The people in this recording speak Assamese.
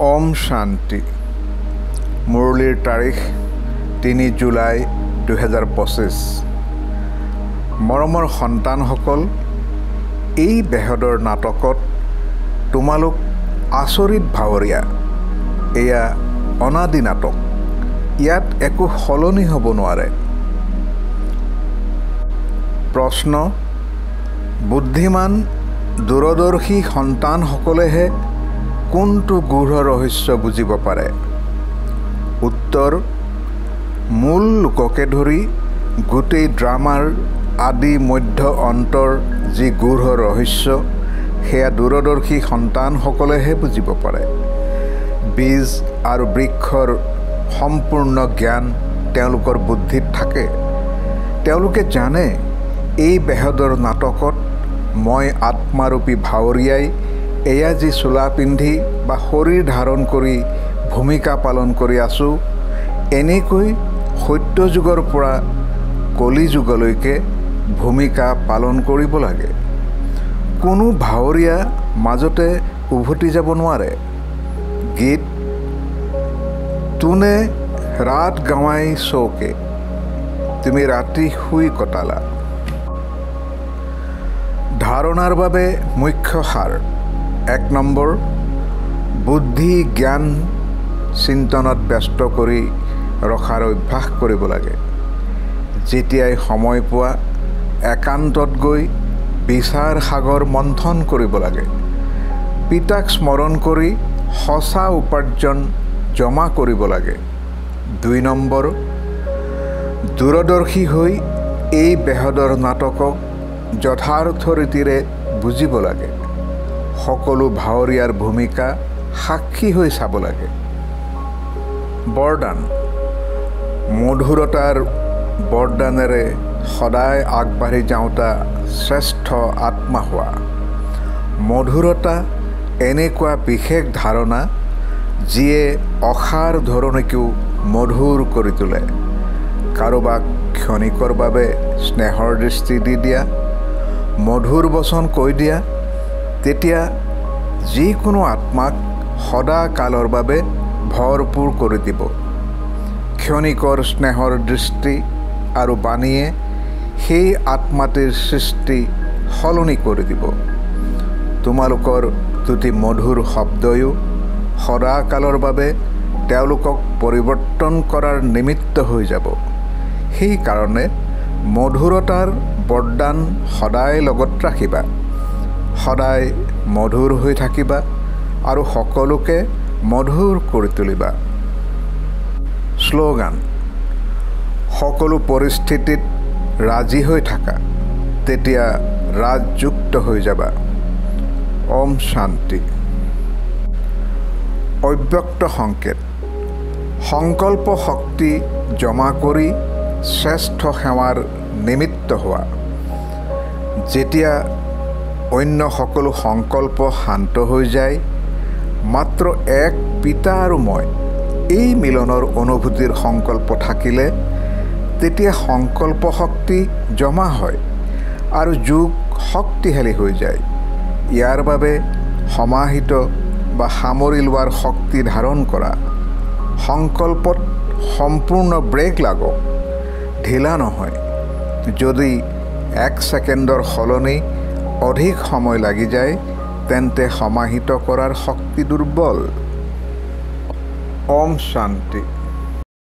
ওম শান্তি। মুৰলীৰ তাৰিখ 3 জুলাই 2025। মৰমৰ সন্তানসকল, এই বেহদৰ নাটকত তোমালোক আচৰিত ভাৱৰীয়া। এয়া অনাদি নাটক, ইয়াত একো সলনি হ'ব নোৱাৰে। প্ৰশ্ন: বুদ্ধিমান দূৰদৰ্শী সন্তানসকলেহে কোনটো গূঢ় ৰহস্য বুজিব পাৰে? উত্তৰ: মূল লোককে ধৰি গোটেই ড্ৰামাৰ আদি মধ্য অন্তৰ যি গূঢ় ৰহস্য, সেয়া দূৰদৰ্শী সন্তানসকলেহে বুজিব পাৰে। বীজ আৰু বৃক্ষৰ সম্পূৰ্ণ জ্ঞান তেওঁলোকৰ বুদ্ধিত থাকে। তেওঁলোকে জানে এই বেহদৰ নাটকত মই আত্মাৰূপী ভাৱৰীয়াই এয়া যি চোলা পিন্ধি বা শৰীৰ ধাৰণ কৰি ভূমিকা পালন কৰি আছোঁ, এনেকৈ সত্যযুগৰ পৰা কলিযুগলৈকে ভূমিকা পালন কৰিব লাগে। কোনো ভাৱৰীয়া মাজতে উভতি যাব নোৱাৰে। গীত: তোনে ৰাত গাৱাই চৌকে, তুমি ৰাতি শুই কটালা। ধাৰণাৰ বাবে মুখ্য সাৰ: 1 নম্বৰ, বুদ্ধি জ্ঞান চিন্তনত ব্যস্ত কৰি ৰখাৰ অভ্যাস কৰিব লাগে। যেতিয়াই সময় পোৱা একান্তত গৈ বিচাৰ সাগৰ মন্থন কৰিব লাগে। পিতাক স্মৰণ কৰি সঁচা উপাৰ্জন জমা কৰিব লাগে। 2 নম্বৰ, দূৰদৰ্শী হৈ এই বেহদৰ নাটকক যথাৰ্থ ৰীতিৰে বুজিব লাগে। সকলো ভাৱৰীয়াৰ ভূমিকা সাক্ষী হৈ চাব লাগে। বৰদান: মধুৰতাৰ বৰদানেৰে সদায় আগবাঢ়ি যাওঁতা শ্ৰেষ্ঠ আত্মা হোৱা। মধুৰতা এনেকুৱা বিশেষ ধাৰণা যিয়ে অসাৰ ধৰণীকো মধুৰ কৰি তোলে। কাৰোবাক ক্ষণিকৰ বাবে স্নেহৰ দৃষ্টি দি দিয়া, মধুৰ বচন কৈ দিয়া, তেতিয়া যিকোনো আত্মাক সদা কালৰ বাবে ভৰপূৰ কৰি দিব। ক্ষণিকৰ স্নেহৰ দৃষ্টি আৰু বাণীয়ে সেই আত্মাটিৰ সৃষ্টি সলনি কৰি দিব। তোমালোকৰ দুটি মধুৰ শব্দয়ো সদা কালৰ বাবে তেওঁলোকক পৰিৱৰ্তন কৰাৰ নিমিত্ত হৈ যাব। সেইকাৰণে মধুৰতাৰ বৰদান সদায় লগত ৰাখিবা। সদায় মধুৰ হৈ থাকিবা আৰু সকলোকে মধুৰ কৰি তুলিবা। শ্লোগান: সকলো পৰিস্থিতিত ৰাজি হৈ থাকা, তেতিয়া ৰাজযুক্ত হৈ যাবা। ওম শান্তি। অব্যক্ত সংকেত: সংকল্প শক্তি জমা কৰি শ্ৰেষ্ঠ সেৱাৰ নিমিত্ত হোৱা। যেতিয়া অন্য সকলো সংকল্প শান্ত হৈ যায়, মাত্ৰ এক পিতা আৰু মই এই মিলনৰ অনুভূতিৰ সংকল্প থাকিলে, তেতিয়া সংকল্প শক্তি জমা হয় আৰু যোগ শক্তিশালী হৈ যায়। ইয়াৰ বাবে সমাহিত বা সামৰি লোৱাৰ শক্তি ধাৰণ কৰা। সংকল্পত সম্পূৰ্ণ ব্ৰেক লাগক, ঢিলা নহয়। যদি 1 ছেকেণ্ডৰ সলনি অধিক সময় লাগি যায়, তেন্তে সমাহিত কৰাৰ শক্তি দুৰ্বল। ওম শান্তি।